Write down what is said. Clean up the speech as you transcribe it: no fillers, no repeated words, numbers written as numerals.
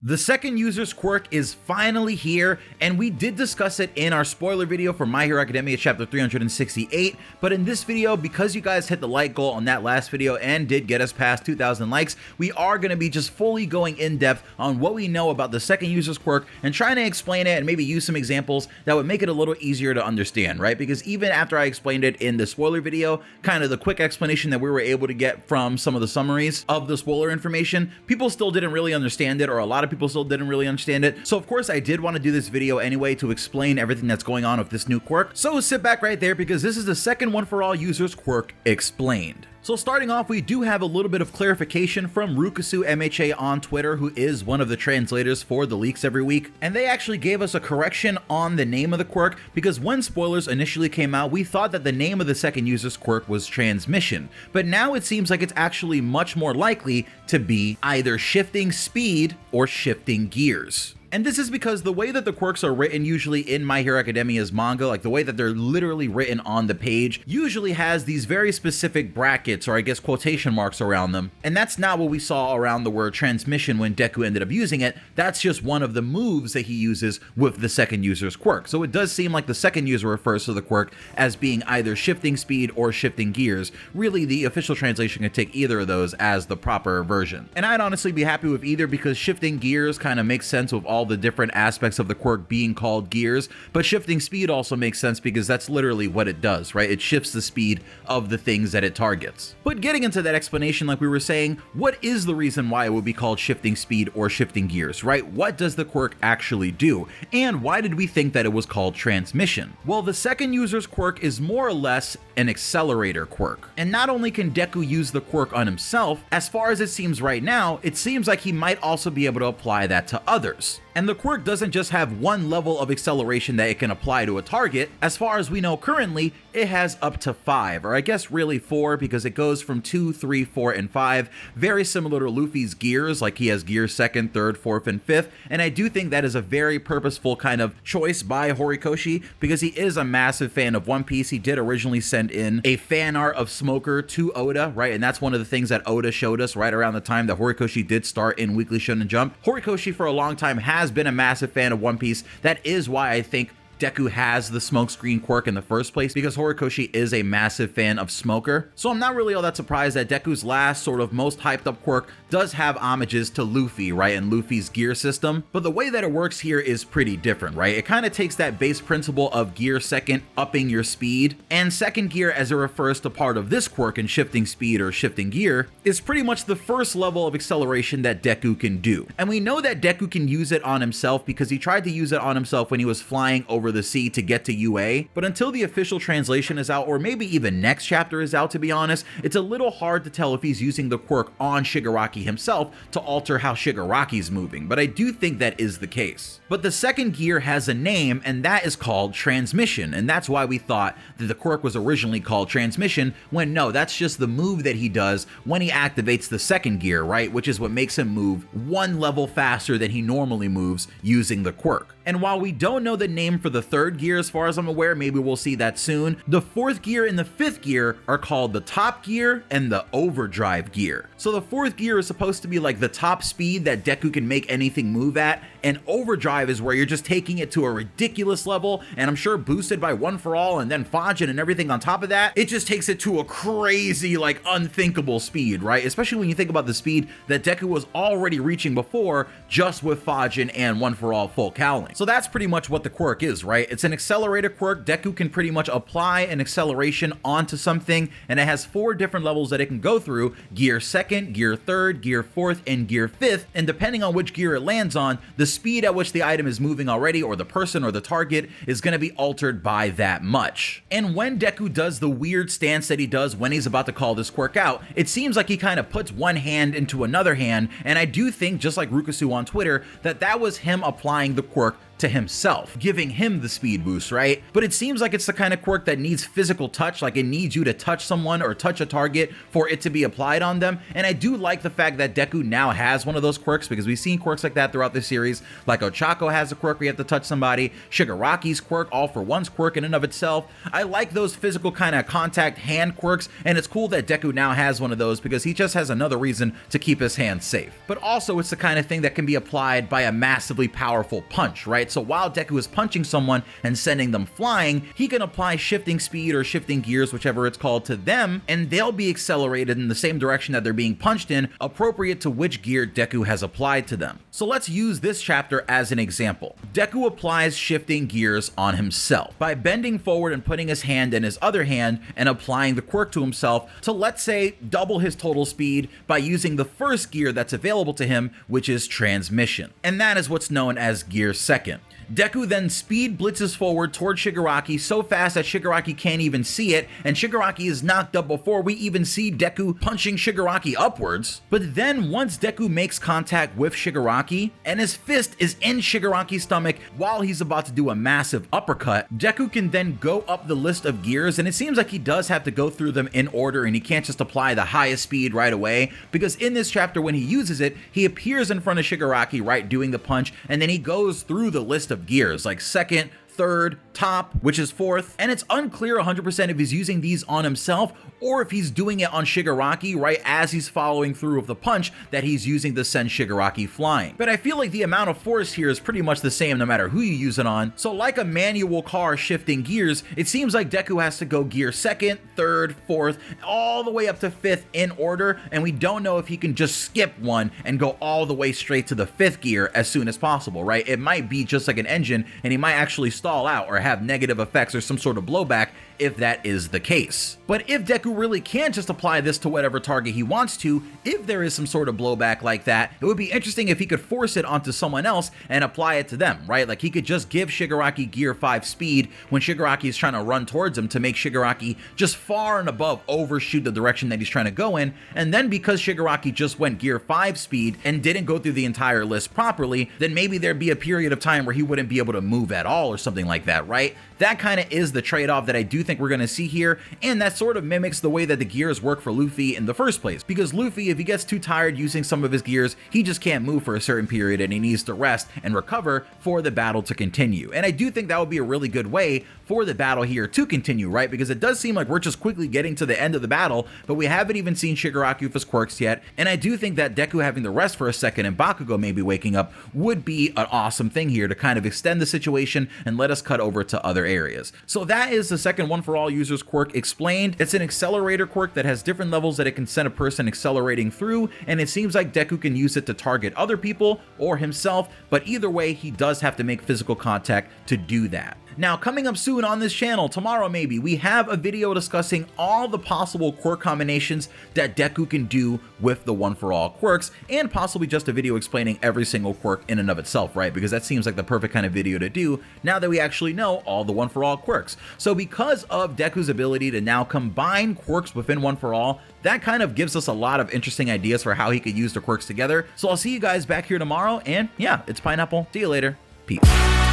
The second user's quirk is finally here, and we did discuss it in our spoiler video for My Hero Academia chapter 368, but in this video, because you guys hit the like goal on that last video and did get us past 2,000 likes, we are going to be just fully going in depth on what we know about the second user's quirk and trying to explain it and maybe use some examples that would make it a little easier to understand, right? Because even after I explained it in the spoiler video, kind of the quick explanation that we were able to get from some of the summaries of the spoiler information, people still didn't really understand it, or a lot of people still didn't really understand it. So of course I did want to do this video anyway to explain everything that's going on with this new quirk. So sit back right there because this is the second One For All user's quirk explained. So starting off, we do have a little bit of clarification from Rukasu MHA on Twitter, who is one of the translators for the leaks every week, and they actually gave us a correction on the name of the quirk, because when spoilers initially came out, we thought that the name of the second user's quirk was Transmission, but now it seems like it's actually much more likely to be either Shifting Speed or Shifting Gears. And this is because the way that the quirks are written usually in My Hero Academia's manga, like the way that they're literally written on the page, usually has these very specific brackets, or I guess quotation marks around them. And that's not what we saw around the word transmission when Deku ended up using it. That's just one of the moves that he uses with the second user's quirk. So it does seem like the second user refers to the quirk as being either shifting speed or shifting gears. Really, the official translation could take either of those as the proper version. And I'd honestly be happy with either, because shifting gears kind of makes sense with all the different aspects of the quirk being called gears, but shifting speed also makes sense because that's literally what it does, right? It shifts the speed of the things that it targets. But getting into that explanation, like we were saying, what is the reason why it would be called shifting speed or shifting gears, right? What does the quirk actually do? And why did we think that it was called transmission? Well, the second user's quirk is more or less an accelerator quirk. And not only can Deku use the quirk on himself, as far as it seems right now, it seems like he might also be able to apply that to others. And the quirk doesn't just have one level of acceleration that it can apply to a target. As far as we know currently, it has up to 5, or I guess really 4, because it goes from 2, 3, 4, and 5. Very similar to Luffy's gears, like he has gears 2nd, 3rd, 4th, and 5th. And I do think that is a very purposeful kind of choice by Horikoshi, because he is a massive fan of One Piece. He did originally send in a fan art of Smoker to Oda, right? And that's one of the things that Oda showed us right around the time that Horikoshi did start in Weekly Shonen Jump. Horikoshi for a long time has been a massive fan of One Piece. That is why I think Deku has the smokescreen quirk in the first place, because Horikoshi is a massive fan of Smoker. So I'm not really all that surprised that Deku's last sort of most hyped up quirk does have homages to Luffy, right, and Luffy's gear system. But the way that it works here is pretty different, right? It kind of takes that base principle of gear 2nd, upping your speed, and second gear, as it refers to part of this quirk in shifting speed or shifting gear, is pretty much the first level of acceleration that Deku can do. And we know that Deku can use it on himself because he tried to use it on himself when he was flying over the sea to get to UA, but until the official translation is out, or maybe even next chapter is out, to be honest, it's a little hard to tell if he's using the quirk on Shigaraki himself to alter how Shigaraki's moving, but I do think that is the case. But the second gear has a name, and that is called Transmission, and that's why we thought that the quirk was originally called Transmission, when no, that's just the move that he does when he activates the second gear, right, which is what makes him move one level faster than he normally moves using the quirk. And while we don't know the name for the third gear, as far as I'm aware, maybe we'll see that soon, the 4th gear and the 5th gear are called the top gear and the overdrive gear. So the 4th gear is supposed to be like the top speed that Deku can make anything move at, and overdrive is where you're just taking it to a ridiculous level, and I'm sure boosted by One For All and then Fajin and everything on top of that, it just takes it to a crazy, like, unthinkable speed, right? Especially when you think about the speed that Deku was already reaching before, just with Fajin and One For All full cowling. So that's pretty much what the quirk is, right? It's an accelerator quirk. Deku can pretty much apply an acceleration onto something, and it has 4 different levels that it can go through: gear 2nd, gear 3rd, gear 4th, and gear 5th, and depending on which gear it lands on, the speed at which the item is moving already, or the person or the target, is going to be altered by that much. And when Deku does the weird stance that he does when he's about to call this quirk out, it seems like he kind of puts one hand into another hand, and I do think, just like Rukasu on Twitter, that that was him applying the quirk to himself, giving him the speed boost, right? But it seems like it's the kind of quirk that needs physical touch, like it needs you to touch someone or touch a target for it to be applied on them. And I do like the fact that Deku now has one of those quirks, because we've seen quirks like that throughout the series. Like Ochako has a quirk where you have to touch somebody, Shigaraki's quirk, All for One's quirk in and of itself. I like those physical kind of contact hand quirks, and it's cool that Deku now has one of those because he just has another reason to keep his hands safe. But also it's the kind of thing that can be applied by a massively powerful punch, right? So while Deku is punching someone and sending them flying, he can apply shifting speed or shifting gears, whichever it's called, to them, and they'll be accelerated in the same direction that they're being punched in, appropriate to which gear Deku has applied to them. So let's use this chapter as an example. Deku applies shifting gears on himself by bending forward and putting his hand in his other hand and applying the quirk to himself to, let's say, double his total speed by using the first gear that's available to him, which is transmission. And that is what's known as gear second. Deku then speed blitzes forward toward Shigaraki so fast that Shigaraki can't even see it, and Shigaraki is knocked up before we even see Deku punching Shigaraki upwards. But then once Deku makes contact with Shigaraki, and his fist is in Shigaraki's stomach while he's about to do a massive uppercut, Deku can then go up the list of gears, and it seems like he does have to go through them in order, and he can't just apply the highest speed right away, because in this chapter when he uses it, he appears in front of Shigaraki right doing the punch, and then he goes through the list of gears, like second, third, top, which is fourth, and it's unclear 100% if he's using these on himself or if he's doing it on Shigaraki right as he's following through with the punch that he's using to send Shigaraki flying. But I feel like the amount of force here is pretty much the same no matter who you use it on, so like a manual car shifting gears, it seems like Deku has to go gear second, third, fourth, all the way up to fifth in order, and we don't know if he can just skip one and go all the way straight to the fifth gear as soon as possible, right? It might be just like an engine, and he might actually stall out or have negative effects or some sort of blowback if that is the case. But if Deku really can just apply this to whatever target he wants to, if there is some sort of blowback like that, it would be interesting if he could force it onto someone else and apply it to them, right? Like he could just give Shigaraki gear 5 speed when Shigaraki is trying to run towards him to make Shigaraki just far and above overshoot the direction that he's trying to go in, and then because Shigaraki just went gear 5 speed and didn't go through the entire list properly, then maybe there'd be a period of time where he wouldn't be able to move at all or something like that, right? That kind of is the trade-off that I do think we're going to see here, and that sort of mimics the way that the gears work for Luffy in the first place, because Luffy, if he gets too tired using some of his gears, he just can't move for a certain period and he needs to rest and recover for the battle to continue. And I do think that would be a really good way for the battle here to continue, right? Because it does seem like we're just quickly getting to the end of the battle, but we haven't even seen Shigaraki with his quirks yet, and I do think that Deku having to rest for a second and Bakugo maybe waking up would be an awesome thing here to kind of extend the situation and let us cut over to other areas. So that is the second One for All users quirk explained. It's an accelerator quirk that has different levels that it can send a person accelerating through, and it seems like Deku can use it to target other people or himself, but either way he does have to make physical contact to do that. Now, coming up soon on this channel, tomorrow maybe, we have a video discussing all the possible quirk combinations that Deku can do with the One for All quirks, and possibly just a video explaining every single quirk in and of itself, right? Because that seems like the perfect kind of video to do now that we actually know all the One for All quirks. So because of Deku's ability to now combine quirks within One for All, that kind of gives us a lot of interesting ideas for how he could use the quirks together. So I'll see you guys back here tomorrow, and yeah, it's Pineapple. See you later. Peace.